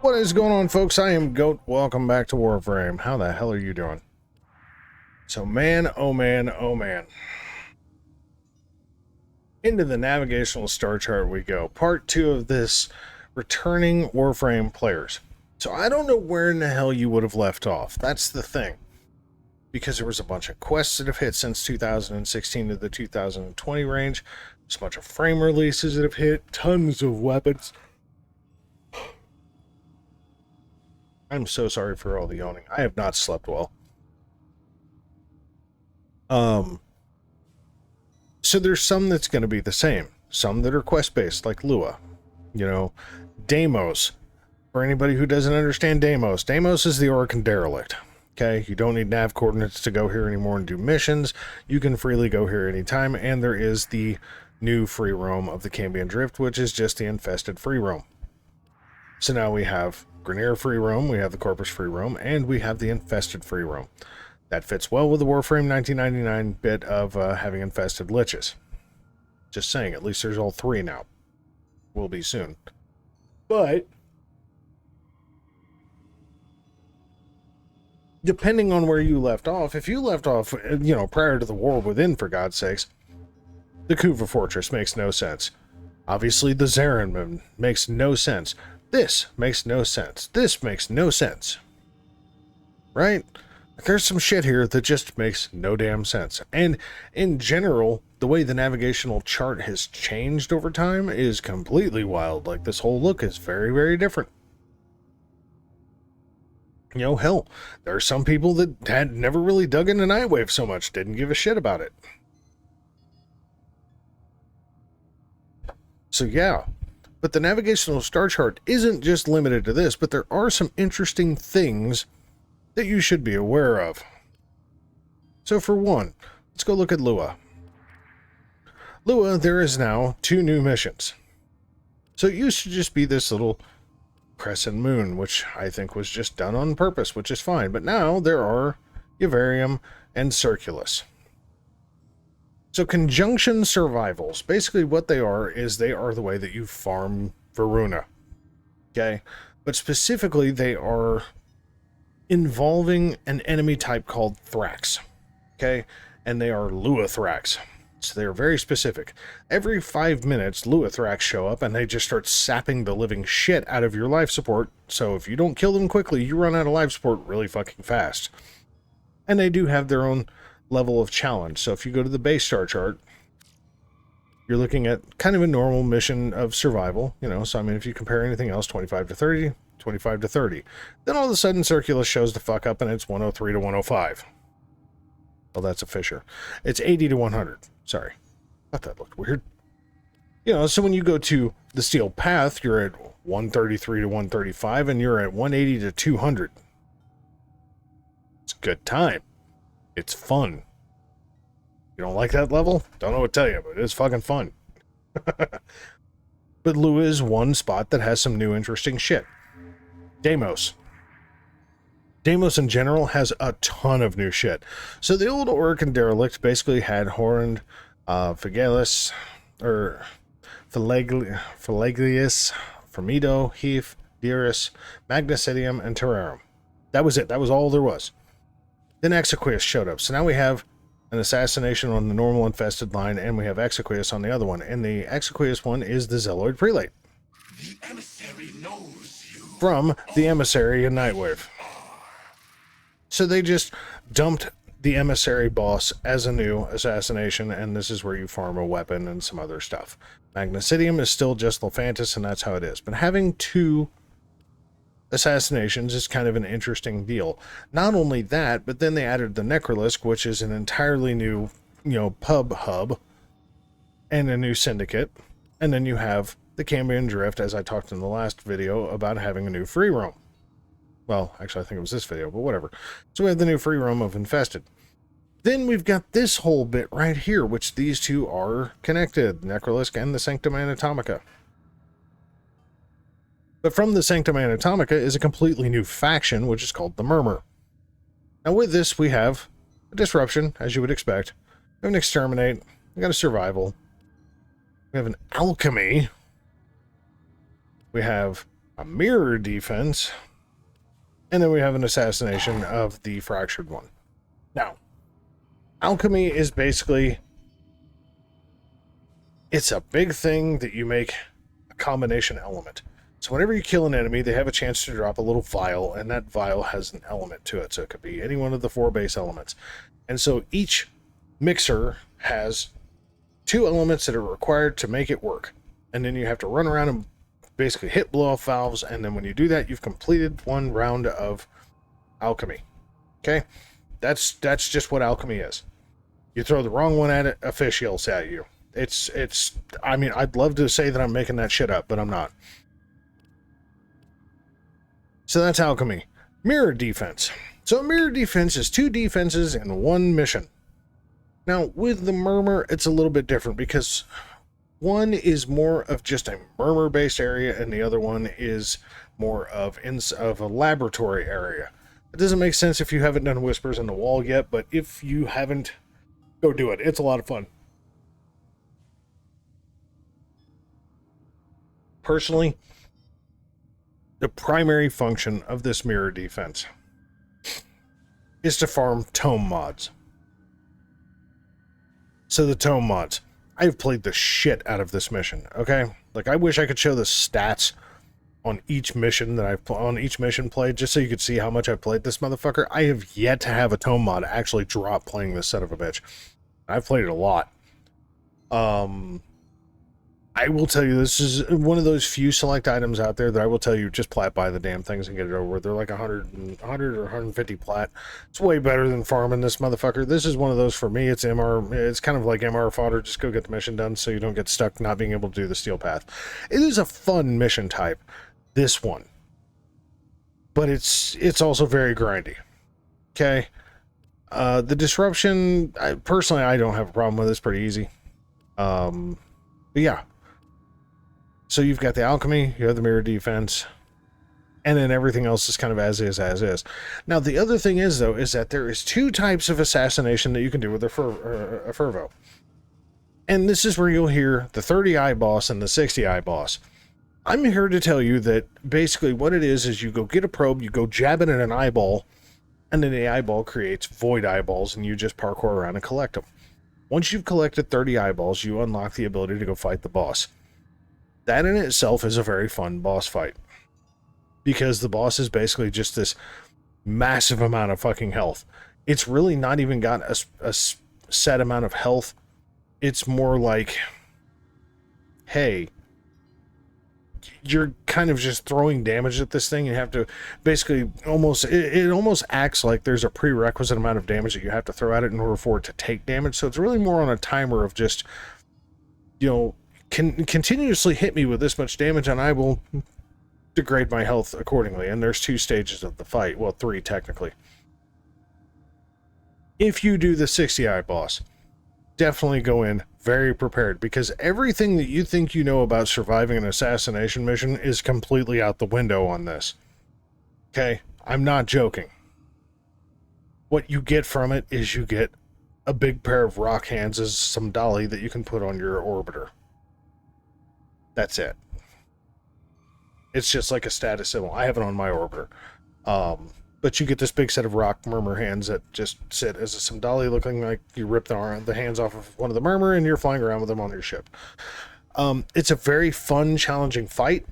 What is going on, folks? I am Goat. Welcome back to Warframe. How the hell are you doing? So, man, oh man, oh man. Into the navigational star chart we go. Part 2 of this returning Warframe players. So I don't know where in the hell you would have left off. That's the thing. Because there was a bunch of quests that have hit since 2016 to the 2020 range. There's a bunch of frame releases that have hit. Tons of weapons. I'm so sorry for all the yawning. I have not slept well. So there's some that's going to be the same. Some that are quest-based, like Lua. You know, Deimos. For anybody who doesn't understand Deimos, Deimos is the Orokin Derelict. Okay, you don't need nav coordinates to go here anymore and do missions. You can freely go here anytime, and there is the new free roam of the Cambion Drift, which is just the infested free roam. So now we have Grineer free roam, we have the Corpus free roam, and we have the infested free roam. That fits well with the Warframe 1999 bit of having infested liches. Just saying, at least there's all three now. Will be soon. But depending on where you left off, if you left off, you know, prior to the War Within, for God's sakes, the Kuva Fortress makes no sense. Obviously, the Zarin makes no sense. This makes no sense. This makes no sense. Right? There's some shit here that just makes no damn sense. And in general, the way the navigational chart has changed over time is completely wild. Like, this whole look is very, very different. You know, hell, there are some people that had never really dug into Nightwave so much, didn't give a shit about it. So yeah, but the navigational star chart isn't just limited to this, but there are some interesting things that you should be aware of. So for one, let's go look at Lua. Lua, there is now 2 new missions. So it used to just be this little crescent moon, which I think was just done on purpose, which is fine. But now there are Yavarium and Circulus. So conjunction survivals, basically what they are is they are the way that you farm Varuna. Okay? But specifically they are involving an enemy type called Thrax. Okay? And they are Luathrax. So they're very specific. Every 5 minutes, Luathrax show up and they just start sapping the living shit out of your life support. So if you don't kill them quickly, you run out of life support really fucking fast. And they do have their own level of challenge. So if you go to the base star chart, you're looking at kind of a normal mission of survival, you know. So I mean, if you compare anything else, 25 to 30, 25 to 30. Then all of a sudden Circulus shows the fuck up and it's 103 to 105. Well, that's a Fisher. It's 80 to 100. Sorry. Thought that looked weird. You know, so when you go to the Steel Path, you're at 133 to 135 and you're at 180 to 200. It's a good time. It's fun. You don't like that level? Don't know what to tell you, but it's fucking fun. But Lua is one spot that has some new interesting shit. Deimos. Deimos in general has a ton of new shit. So the old Orokin Derelict basically had Horned, Philaglius, Formido, Heath, Dearest, Magnesidium, and Terrarum. That was it. That was all there was. Then Exequius showed up. So now we have an assassination on the normal infested line, and we have Exequius on the other one. And the Exequius one is the Zealoid Prelate. The emissary knows you. From the Emissary in Nightwave. So they just dumped the Emissary boss as a new assassination, and this is where you farm a weapon and some other stuff. Magnesidium is still just Lephantis, and that's how it is. But having 2 assassinations is kind of an interesting deal. Not only that, but then they added the Necrolisk, which is an entirely new, you know, pub hub, and a new syndicate. And then you have the Cambion Drift, as I talked in the last video about having a new free roam. Well, actually, I think it was this video, but whatever. So we have the new free roam of Infested. Then we've got this whole bit right here, which these two are connected, Necrolisk and the Sanctum Anatomica. But from the Sanctum Anatomica is a completely new faction, which is called the Murmur. Now with this, we have a Disruption, as you would expect. We have an Exterminate. We got a Survival. We have an Alchemy. We have a mirror defense, and then we have an assassination of the fractured one. Now, alchemy is basically, it's a big thing that you make a combination element. So whenever you kill an enemy, they have a chance to drop a little vial, and that vial has an element to it. So it could be any one of the 4 base elements. And so each mixer has 2 elements that are required to make it work. And then you have to run around and basically hit blow-off valves, and then when you do that, you've completed 1 round of alchemy. Okay? That's just what alchemy is. You throw the wrong one at it, a fish yells at you. I mean, I'd love to say that I'm making that shit up, but I'm not. So that's alchemy. Mirror defense. So mirror defense is 2 defenses in 1 mission. Now, with the murmur, it's a little bit different because one is more of just a murmur-based area, and the other one is more of a laboratory area. It doesn't make sense if you haven't done Whispers in the Wall yet, but if you haven't, go do it. It's a lot of fun. Personally, the primary function of this mirror defense is to farm tome mods. So the tome mods. I've played the shit out of this mission, okay? Like, I wish I could show the stats on each mission that I've played, just so you could see how much I've played this motherfucker. I have yet to have a tome mod actually drop playing this son of a bitch. I've played it a lot. I will tell you, this is one of those few select items out there that I will tell you, just plat buy the damn things and get it over with. They're like 100 or 150 plat. It's way better than farming this motherfucker. This is one of those for me. It's MR. It's kind of like MR fodder. Just go get the mission done so you don't get stuck not being able to do the steel path. It is a fun mission type, this one. But it's also very grindy. Okay? The disruption, personally, I don't have a problem with it. It's pretty easy. But yeah. So you've got the alchemy, you have the mirror defense, and then everything else is kind of as is. Now, the other thing is, though, is that there is 2 types of assassination that you can do with a Fervo. And this is where you'll hear the 30-eye boss and the 60-eye boss. I'm here to tell you that basically what it is you go get a probe, you go jab it in an eyeball, and then the eyeball creates void eyeballs, and you just parkour around and collect them. Once you've collected 30 eyeballs, you unlock the ability to go fight the boss. That in itself is a very fun boss fight. Because the boss is basically just this massive amount of fucking health. It's really not even got a set amount of health. It's more like, hey, you're kind of just throwing damage at this thing. You have to basically it almost acts like there's a prerequisite amount of damage that you have to throw at it in order for it to take damage. So it's really more on a timer of just, you know, continuously hit me with this much damage and I will degrade my health accordingly. And there's 2 stages of the fight. Well, 3 technically. If you do the 60-eye boss, definitely go in very prepared, because everything that you think you know about surviving an assassination mission is completely out the window on this. Okay? I'm not joking. What you get from it is you get a big pair of rock hands as some dolly that you can put on your orbiter. That's it. It's just like a status symbol. I have it on my orbiter. But you get this big set of rock murmur hands that just sit as some dolly, looking like you rip the hands off of one of the murmur and you're flying around with them on your ship. It's a very fun, challenging fight.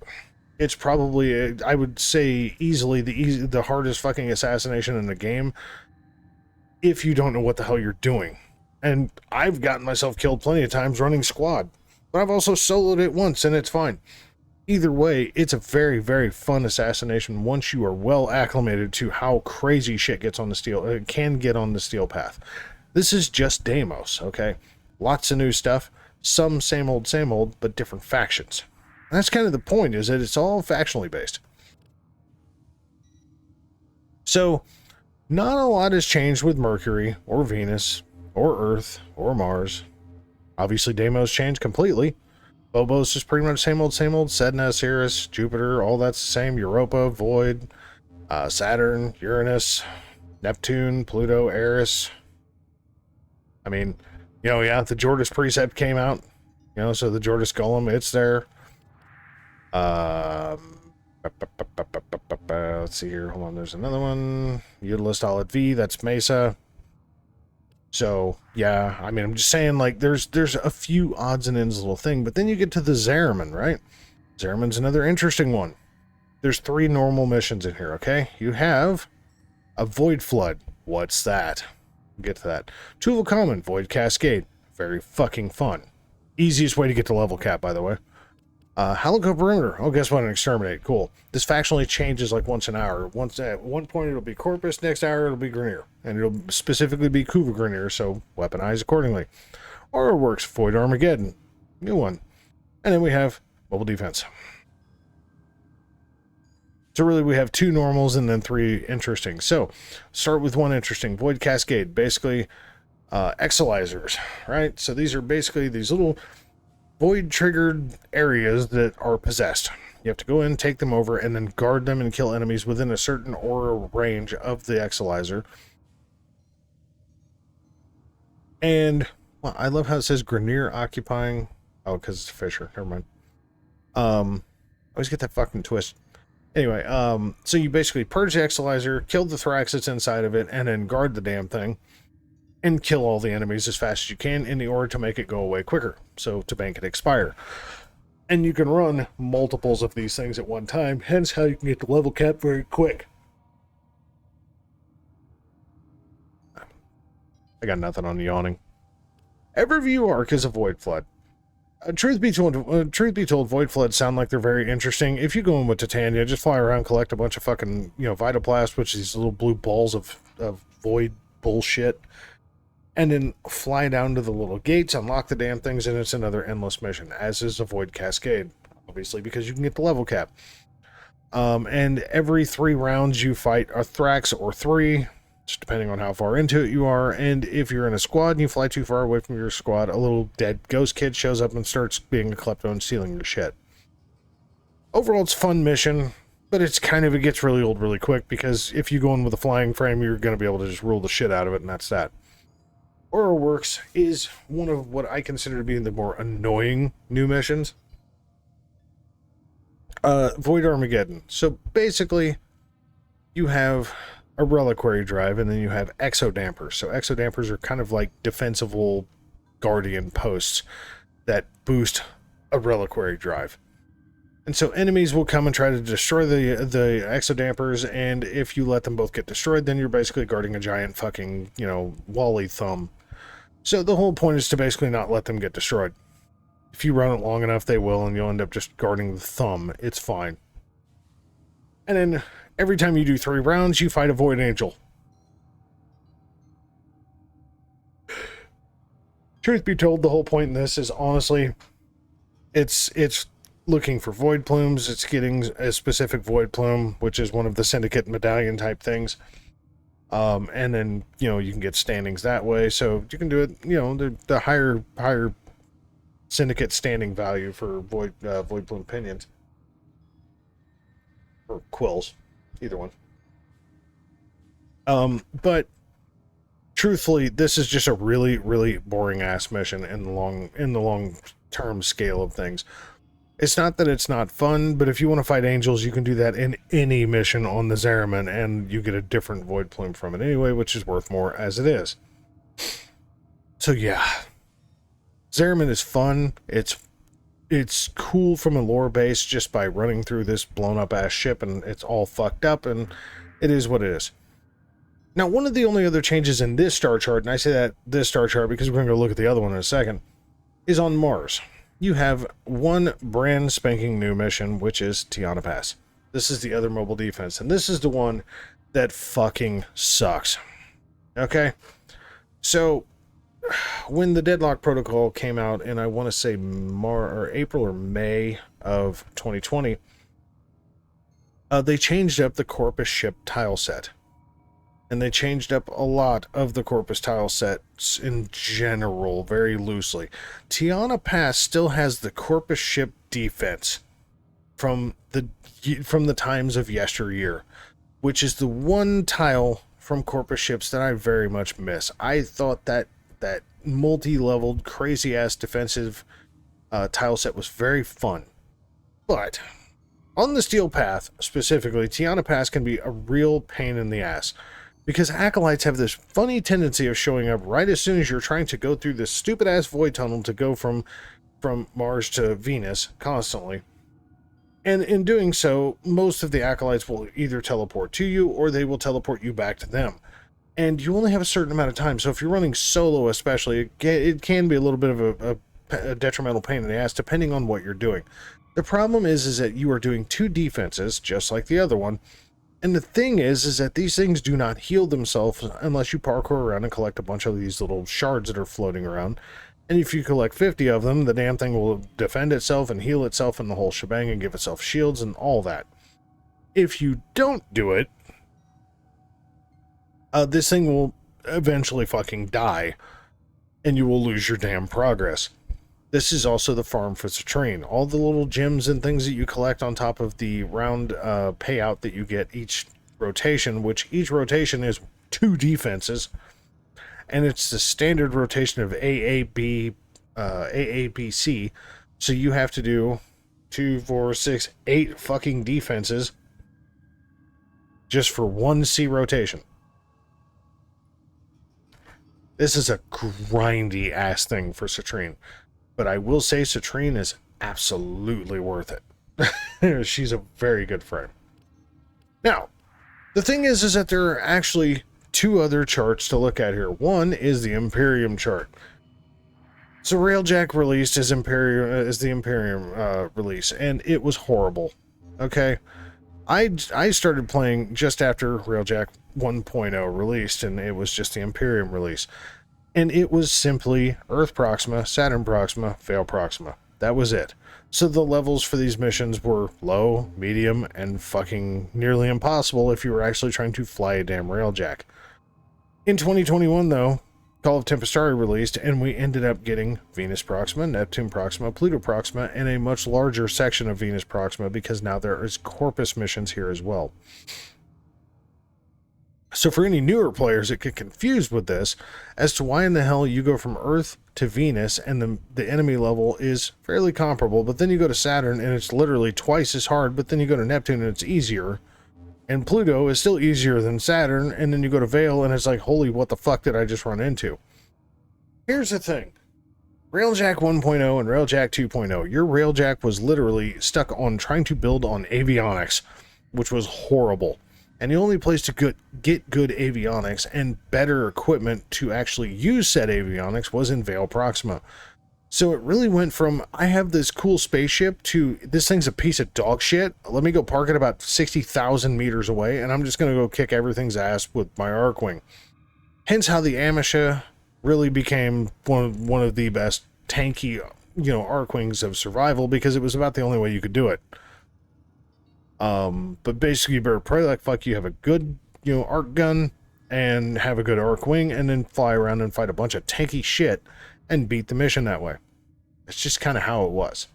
It's probably, I would say, easily the hardest fucking assassination in the game if you don't know what the hell you're doing. And I've gotten myself killed plenty of times running squad. But I've also soloed it once, and it's fine. Either way, it's a very, very fun assassination once you are well acclimated to how crazy shit gets on the can get on the steel path. This is just Deimos, okay? Lots of new stuff. Some same old, but different factions. And that's kind of the point, is that it's all factionally based. So, not a lot has changed with Mercury, or Venus, or Earth, or Mars. Obviously, Deimos changed completely. Phobos is pretty much same old. Sedna, Sirius, Jupiter, all that's the same. Europa, Void, Saturn, Uranus, Neptune, Pluto, Eris. I mean, you know, yeah, the Jordas Precept came out. You know, so the Jordas Golem, it's there. Let's see here. Hold on. There's another one. Utilist Solid V. That's Mesa. So, yeah. I mean, I'm just saying, like, there's a few odds and ends little thing. But then you get to the Zariman, right? Zariman's another interesting one. There's 3 normal missions in here, okay? You have a Void Flood. What's that? We'll get to that. Tool Common. Void Cascade. Very fucking fun. Easiest way to get to level cap, by the way. Helico Perimeter. Oh, guess what? An Exterminate. Cool. This faction only changes like once an hour. Once at one point it'll be Corpus, next hour it'll be Grenier. And it'll specifically be Kuva Grenier, so weaponize accordingly. Aura Works, Void Armageddon. New one. And then we have Mobile Defense. So really we have 2 normals and then 3 interesting. So, start with one interesting. Void Cascade. Basically, Exilizers, right? So these are basically these little void-triggered areas that are possessed. You have to go in, take them over, and then guard them and kill enemies within a certain aura range of the Exilizer. And, well, I love how it says Grenier occupying... Oh, because it's a Fisher. Never mind. I always get that fucking twist. Anyway, so you basically purge the Exilizer, kill the Thorax that's inside of it, and then guard the damn thing. And kill all the enemies as fast as you can in order to make it go away quicker. So, to make it expire. And you can run multiples of these things at one time, hence how you can get the level cap very quick. I got nothing on yawning. Everview Arc is a Void Flood. Truth be told, Void Floods sound like they're very interesting. If you go in with Titania, just fly around, collect a bunch of fucking, Vitoplast, which is these little blue balls of void bullshit. And then fly down to the little gates, unlock the damn things, and it's another endless mission, as is a Void Cascade, obviously, because you can get the level cap. And every 3 rounds you fight a Thrax or 3, just depending on how far into it you are, and if you're in a squad and you fly too far away from your squad, a little dead ghost kid shows up and starts being a klepto and stealing your shit. Overall, it's a fun mission, but it gets really old really quick, because if you go in with a flying frame, you're going to be able to just rule the shit out of it, and that's that. Aura Works is one of what I consider to be the more annoying new missions. Void Armageddon. So basically, you have a Reliquary Drive, and then you have Exodampers. So Exodampers are kind of like defensible Guardian posts that boost a Reliquary Drive. And so enemies will come and try to destroy the Exodampers, and if you let them both get destroyed, then you're basically guarding a giant fucking, Wally thumb. So the whole point is to basically not let them get destroyed. If you run it long enough, they will, and you'll end up just guarding the thumb. It's fine. And then every time you do 3 rounds, you fight a Void Angel. Truth be told, the whole point in this is honestly, it's looking for Void Plumes. It's getting a specific Void Plume, which is one of the Syndicate medallion type things. And then, you can get standings that way. So you can do it, the higher Syndicate standing value for Void Plume Pinions. Or Quills. Either one. But truthfully, this is just a really, really boring ass mission in the long term scale of things. It's not that it's not fun, but if you want to fight angels, you can do that in any mission on the Zariman, and you get a different Void Plume from it anyway, which is worth more as it is. So yeah, Zariman is fun. It's cool from a lore base just by running through this blown up ass ship, and it's all fucked up, and it is what it is. Now, one of the only other changes in this star chart, and I say that this star chart because we're going to go look at the other one in a second, is on Mars. You have one brand spanking new mission, which is Tiana Pass. This is the other mobile defense, and this is the one that fucking sucks. Okay? So, when the Deadlock Protocol came out, and I want to say April or May of 2020, they changed up the Corpus ship tile set. And they changed up a lot of the Corpus tile sets in general, very loosely. Tiana Pass still has the Corpus ship defense from the times of yesteryear, which is the one tile from Corpus ships that I very much miss. I thought that multi-leveled, crazy-ass defensive tile set was very fun. But On the Steel Path, specifically, Tiana Pass can be a real pain in the ass. Because acolytes have this funny tendency of showing up right as soon as you're trying to go through this stupid-ass void tunnel to go from Mars to Venus constantly. And in doing so, most of the acolytes will either teleport to you or they will teleport you back to them. And you only have a certain amount of time, so if you're running solo especially, it can be a little bit of a detrimental pain in the ass depending on what you're doing. The problem is that you are doing two defenses, just like the other one, and the thing is that these things do not heal themselves unless you parkour around and collect a bunch of these little shards that are floating around. And if you collect 50 of them, the damn thing will defend itself and heal itself and the whole shebang and give itself shields and all that. If you don't do it, this thing will eventually fucking die, and you will lose your damn progress. This is also the farm for Citrine. All the little gems and things that you collect on top of the round payout that you get each rotation, which each rotation is 2 defenses, and it's the standard rotation of AABC. So you have to do 2, 4, 6, 8 fucking defenses just for 1 C rotation. This is a grindy ass thing for Citrine. But I will say Citrine is absolutely worth it. She's a very good friend. Now, the thing is that there are actually 2 other charts to look at here. One is the Imperium chart. So Railjack released as the Imperium release, and it was horrible. Okay? I started playing just after Railjack 1.0 released, and it was just the Imperium release. And it was simply Earth Proxima, Saturn Proxima, Fail Proxima. That was it. So the levels for these missions were low, medium, and fucking nearly impossible if you were actually trying to fly a damn Railjack. In 2021, though, Call of Tempestari released, and we ended up getting Venus Proxima, Neptune Proxima, Pluto Proxima, and a much larger section of Venus Proxima because now there is Corpus missions here as well. So for any newer players that get confused with this as to why in the hell you go from Earth to Venus and the enemy level is fairly comparable, but then you go to Saturn and it's literally twice as hard, but then you go to Neptune and it's easier, and Pluto is still easier than Saturn, and then you go to Vale and it's like, holy, what the fuck did I just run into? Here's the thing. Railjack 1.0 and Railjack 2.0, your Railjack was literally stuck on trying to build on avionics, which was horrible. And the only place to get good avionics and better equipment to actually use said avionics was in Vale Proxima. So it really went from, I have this cool spaceship, to this thing's a piece of dog shit. Let me go park it about 60,000 meters away, and I'm just going to go kick everything's ass with my Arkwing. Hence how the Amisha really became one of the best tanky, Arkwings of survival, because it was about the only way you could do it. But basically you better pray like fuck you have a good, arc gun and have a good arc wing, and then fly around and fight a bunch of tanky shit and beat the mission that way. It's just kind of how it was.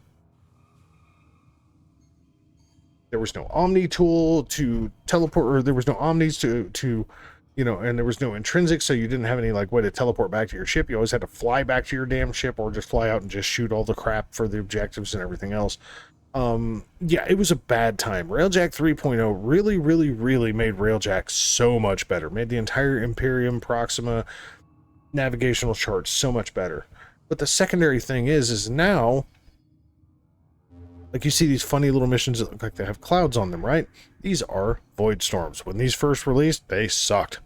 There was no Omni tool to teleport, or there was no Omnis to and there was no intrinsic, so you didn't have any way to teleport back to your ship. You always had to fly back to your damn ship or just fly out and just shoot all the crap for the objectives and everything else. Yeah, it was a bad time. Railjack 3.0 really, really, really made Railjack so much better. Made the entire Imperium Proxima navigational chart so much better. But the secondary thing is now, you see these funny little missions that look like they have clouds on them, right? These are void storms. When these first released, they sucked.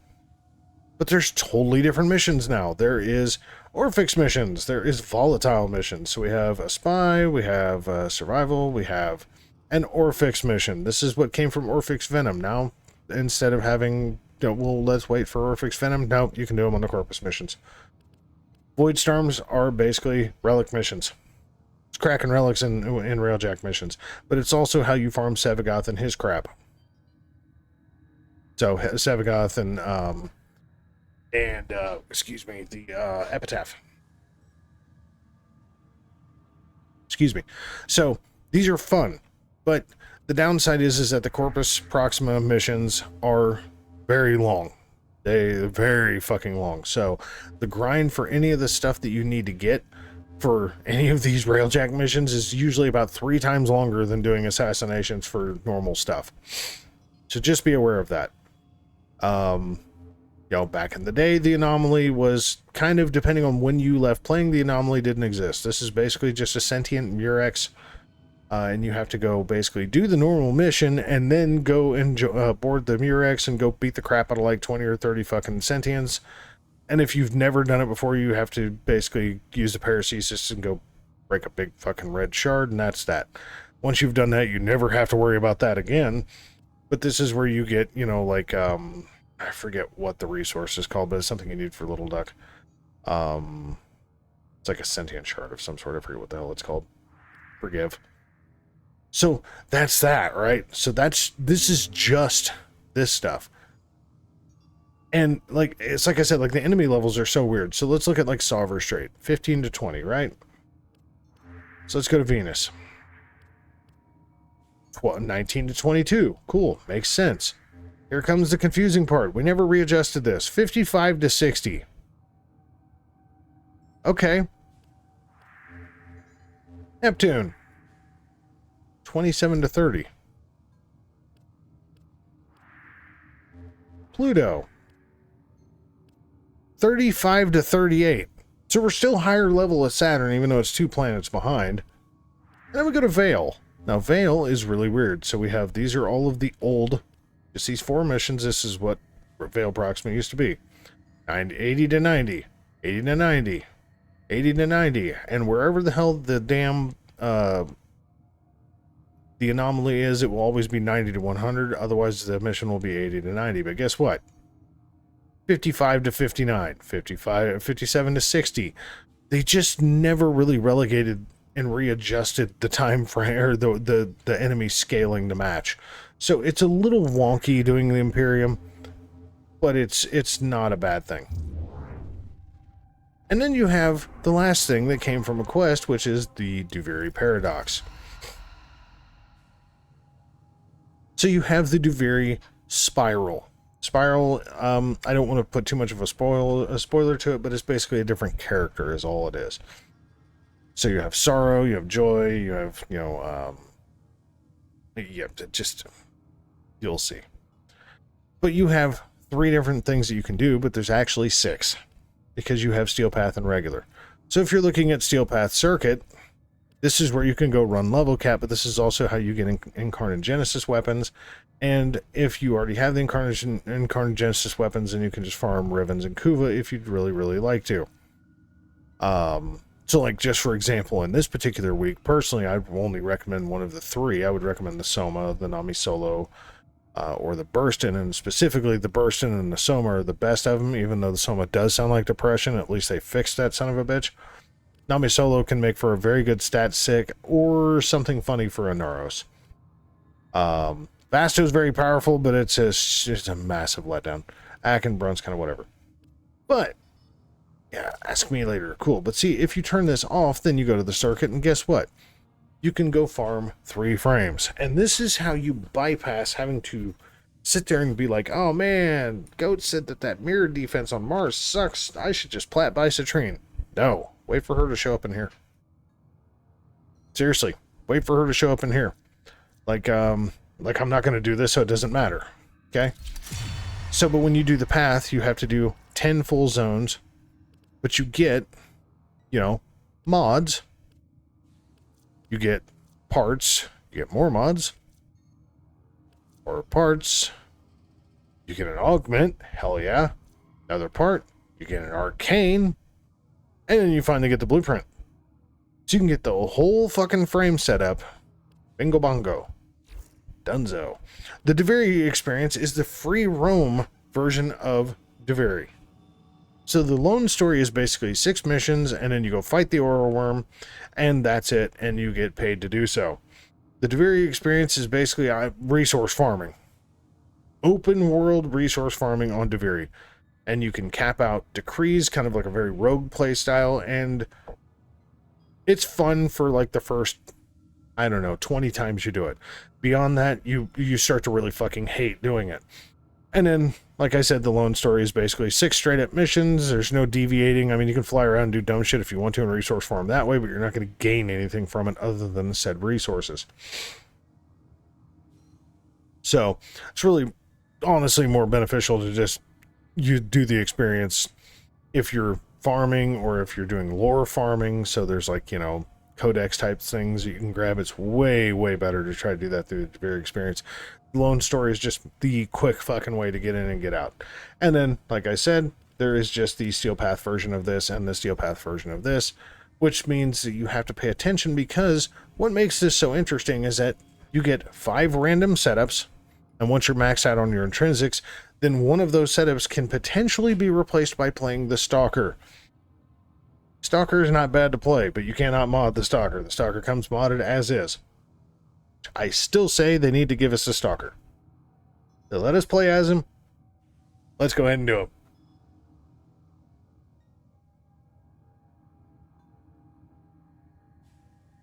But there's totally different missions now. There is Orphix missions. There is volatile missions. So we have a spy, we have survival, we have an Orphix mission. This is what came from Orphix Venom. Now, instead of having, well, let's wait for Orphix Venom, no, you can do them on the Corpus missions. Void Storms are basically relic missions. It's cracking relics in Railjack missions. But it's also how you farm Sevagoth and his crap. So, Sevagoth and the Epitaph. Excuse me. So, these are fun, but the downside is that the Corpus Proxima missions are very long. They're very fucking long. So, the grind for any of the stuff that you need to get for any of these railjack missions is usually about 3 times longer than doing assassinations for normal stuff. So just be aware of that. You know, back in the day, the anomaly was kind of, depending on when you left playing, the anomaly didn't exist. This is basically just a sentient Murex, and you have to go basically do the normal mission and then go and board the Murex and go beat the crap out of like 20 or 30 fucking sentients. And if you've never done it before, you have to basically use the paracesis and go break a big fucking red shard, and that's that. Once you've done that, you never have to worry about that again. But this is where you get, you know, like, I forget what the resource is called, but it's something you need for Little Duck. It's like a sentient shard of some sort. I forget what the hell it's called. Forgive. So that's that, right? So this is just this stuff. And like, it's like I said, like the enemy levels are so weird. So let's look at like Solver Strait, 15 to 20, right? So let's go to Venus. 19 to 22. Cool. Makes sense. Here comes the confusing part. We never readjusted this. 55 to 60. Okay. Neptune. 27 to 30. Pluto. 35 to 38. So we're still higher level as Saturn, even though it's 2 planets behind. And then we go to Vale. Now, Vale is really weird. So we have, these are all of the old, just these 4 missions. This is what Vale Proxima used to be. 80 to 90. 80 to 90. 80 to 90. And wherever the hell the damn, the anomaly is, it will always be 90 to 100. Otherwise, the mission will be 80 to 90. But guess what? 55 to 59, 57 to 60. They just never really relegated and readjusted the time frame or the enemy scaling to match. So it's a little wonky doing the Imperium, but it's not a bad thing. And then you have the last thing that came from a quest, which is the Duviri Paradox. So you have the Duviri Spiral. Spiral, I don't want to put too much of a spoiler to it, but it's basically a different character is all it is. So you have sorrow, you have joy, you have, you know, yeah, just, you'll see. But you have 3 different things that you can do, but there's actually 6, because you have Steel Path and Regular. So if you're looking at Steel Path Circuit, this is where you can go run level cap, but this is also how you get Incarnate Genesis weapons. And if you already have the Incarnate Genesis weapons, then you can just farm Rivens and Kuva if you'd really, really like to. So like, just for example, in this particular week, personally, I would only recommend one of the 3. I would recommend the Soma, the Nami Solo, or the Burstin, and specifically the Burstin and the Soma are the best of them, even though the Soma does sound like depression. At least they fixed that son of a bitch. Nami Solo can make for a very good stat sick or something funny for a Naros. Vasto is very powerful, but it's just a massive letdown. Akin Brun's kind of whatever. But, yeah, ask me later. Cool. But see, if you turn this off, then you go to the circuit, and guess what? You can go farm 3 frames. And this is how you bypass having to sit there and be like, oh man, Goat said that mirror defense on Mars sucks. I should just plat by Citrine. No. Wait for her to show up in here. Seriously, wait for her to show up in here. Like I'm not going to do this, so it doesn't matter. Okay? So, but when you do the path, you have to do 10 full zones, but you get, you know, mods. You get parts. You get more mods. Or parts. You get an augment. Hell yeah. Another part. You get an arcane. And then you finally get the blueprint. So you can get the whole fucking frame set up. Bingo bongo. Dunzo. The Duviri experience is the free roam version of Duviri. So the lone story is basically 6 missions, and then you go fight the Aura Worm, and that's it, and you get paid to do so. The Duviri experience is basically resource farming. Open world resource farming on Duviri. And you can cap out decrees, kind of like a very rogue play style, and it's fun for like the first, I don't know, 20 times you do it. Beyond that, you start to really fucking hate doing it. And then, like I said, the lone story is basically 6 straight up missions. There's no deviating. I mean, you can fly around and do dumb shit if you want to and resource farm that way, but you're not going to gain anything from it other than said resources. So it's really, honestly, more beneficial to just you do the experience if you're farming or if you're doing lore farming. So there's like, you know, codex type things you can grab. It's way, way better to try to do that through the very experience. Lone story is just the quick fucking way to get in and get out. And then, like I said, there is just the Steel Path version of this and the Steel Path version of this, which means that you have to pay attention, because what makes this so interesting is that you get 5 random setups, and once you're maxed out on your intrinsics, then one of those setups can potentially be replaced by playing the Stalker. Stalker is not bad to play, but you cannot mod the Stalker. The Stalker comes modded as is. I still say they need to give us a Stalker. They let us play as him. Let's go ahead and do it.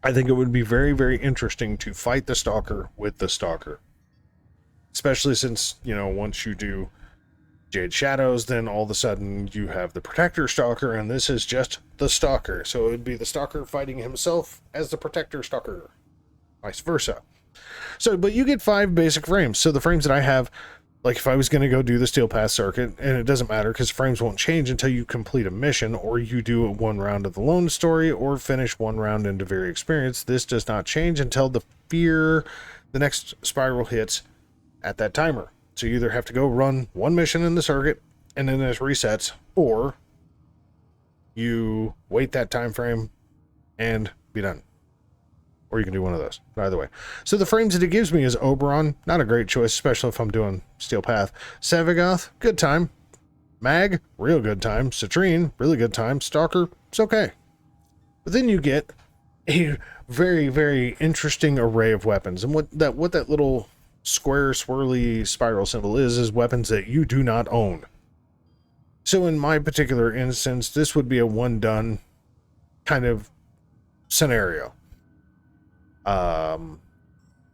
I think it would be very, very interesting to fight the Stalker with the Stalker. Especially since, you know, once you do Jade Shadows, then all of a sudden you have the Protector Stalker, and this is just the Stalker. So it would be the Stalker fighting himself as the Protector Stalker. Vice versa. So, but you get 5 basic frames. So the frames that I have, like if I was going to go do the Steel Path circuit, and it doesn't matter because frames won't change until you complete a mission, or you do 1 round of the lone story, or finish 1 round into very experience. This does not change until the next spiral hits at that timer. So you either have to go run 1 mission in the circuit and then it resets, or you wait that time frame and be done. Or you can do one of those. Either way. So the frames that it gives me is Oberon, not a great choice, especially if I'm doing Steel Path. Sevagoth, good time. Mag, real good time. Citrine, really good time. Stalker, it's okay. But then you get a very, very interesting array of weapons. And what that little square swirly spiral symbol is weapons that you do not own. So in my particular instance, this would be a one done kind of scenario.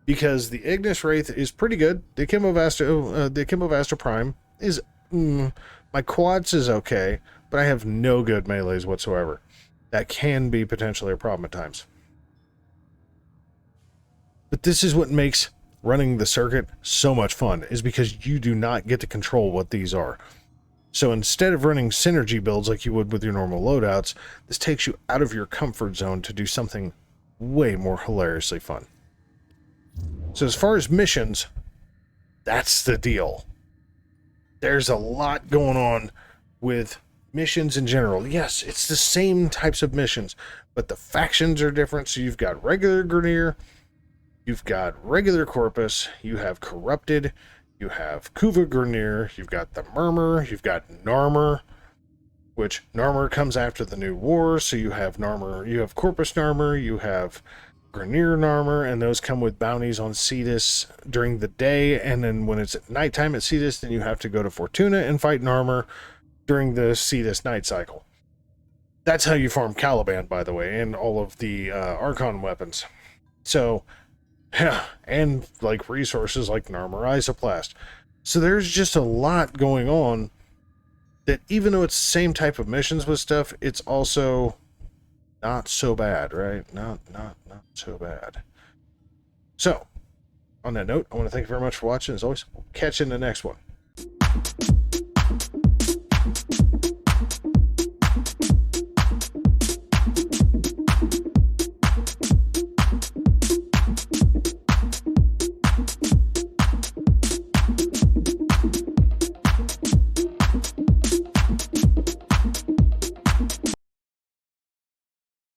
Because the Ignis Wraith is pretty good. The Chemovasta Prime is my quads is okay, but I have no good melees whatsoever. That can be potentially a problem at times. But this is what makes running the circuit so much fun, is because you do not get to control what these are. So instead of running synergy builds like you would with your normal loadouts, this takes you out of your comfort zone to do something way more hilariously fun. So as far as missions, that's the deal. There's a lot going on with missions in general. Yes, it's the same types of missions, but the factions are different. So you've got regular Grineer, you've got regular Corpus, you have Corrupted, you have Kuva Grineer, you've got the Murmur, you've got Narmer, which Narmer comes after the New War. So you have Narmer, you have Corpus Narmer, you have Grineer Narmer, and those come with bounties on Cetus during the day, and then when it's at nighttime at Cetus, then you have to go to Fortuna and fight Narmer during the Cetus night cycle. That's how you farm Caliban, by the way, and all of the Archon weapons. So, yeah, and like resources like Narmer Isoplast. So there's just a lot going on that even though it's the same type of missions with stuff, it's also not so bad, right? Not so bad. So, on that note, I want to thank you very much for watching. As always, we'll catch you in the next one.